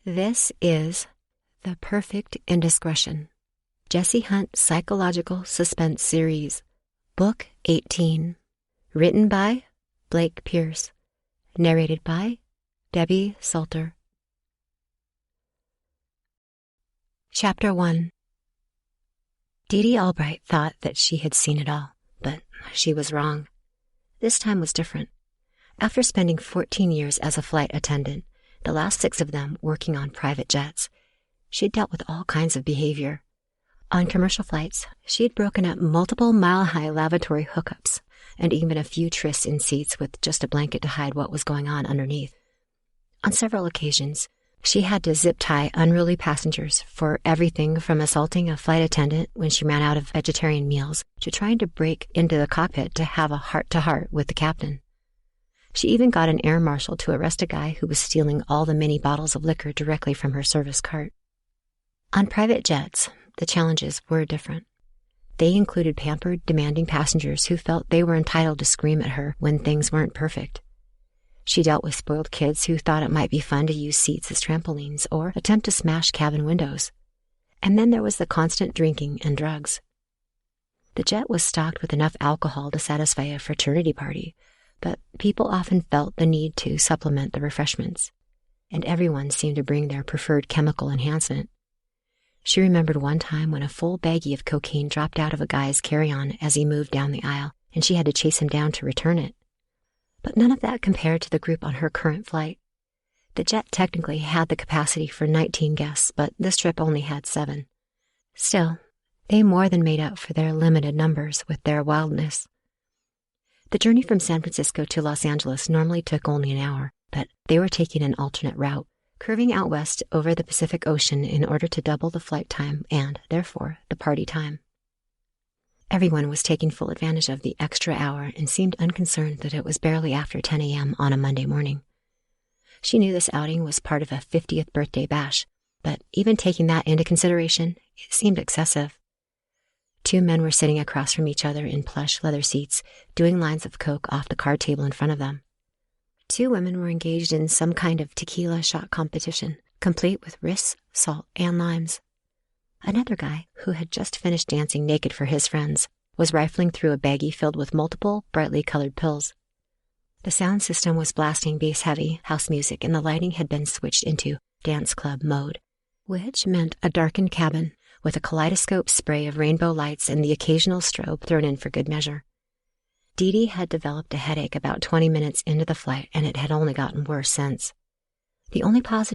This is The Perfect Indiscretion, Jessie Hunt Psychological Suspense Series, Book 18, written by Blake Pierce, narrated by Debbie Soelter. Chapter 1. Dee Dee Albright thought that she had seen it all, but she was wrong. This time was different. After spending 14 years as a flight attendant, the last 6 of them working on private jets, she had dealt with all kinds of behavior. On commercial flights, she had broken up multiple mile-high lavatory hookups and even a few trysts in seats with just a blanket to hide what was going on underneath. On several occasions, she had to zip-tie unruly passengers for everything from assaulting a flight attendant when she ran out of vegetarian meals to trying to break into the cockpit to have a heart-to-heart with the captain. She even got an air marshal to arrest a guy who was stealing all the mini bottles of liquor directly from her service cart. On private jets, the challenges were different. They included pampered, demanding passengers who felt they were entitled to scream at her when things weren't perfect. She dealt with spoiled kids who thought it might be fun to use seats as trampolines or attempt to smash cabin windows. And then there was the constant drinking and drugs. The jet was stocked with enough alcohol to satisfy a fraternity party, but people often felt the need to supplement the refreshments, and everyone seemed to bring their preferred chemical enhancement. She remembered one time when a full baggie of cocaine dropped out of a guy's carry-on as he moved down the aisle, and she had to chase him down to return it. But none of that compared to the group on her current flight. The jet technically had the capacity for 19 guests, but this trip only had 7. Still, they more than made up for their limited numbers with their wildness. The journey from San Francisco to Los Angeles normally took only an hour, but they were taking an alternate route, curving out west over the Pacific Ocean in order to double the flight time and, therefore, the party time. Everyone was taking full advantage of the extra hour and seemed unconcerned that it was barely after 10 a.m. on a Monday morning. She knew this outing was part of a 50th birthday bash, but even taking that into consideration, it seemed excessive. 2 men were sitting across from each other in plush leather seats, doing lines of coke off the card table in front of them. 2 women were engaged in some kind of tequila shot competition, complete with wrists, salt, and limes. Another guy, who had just finished dancing naked for his friends, was rifling through a baggie filled with multiple brightly colored pills. The sound system was blasting bass-heavy house music, and the lighting had been switched into dance club mode, which meant a darkened cabin with a kaleidoscope spray of rainbow lights and the occasional strobe thrown in for good measure. Dee Dee had developed a headache about 20 minutes into the flight, and it had only gotten worse since. The only positive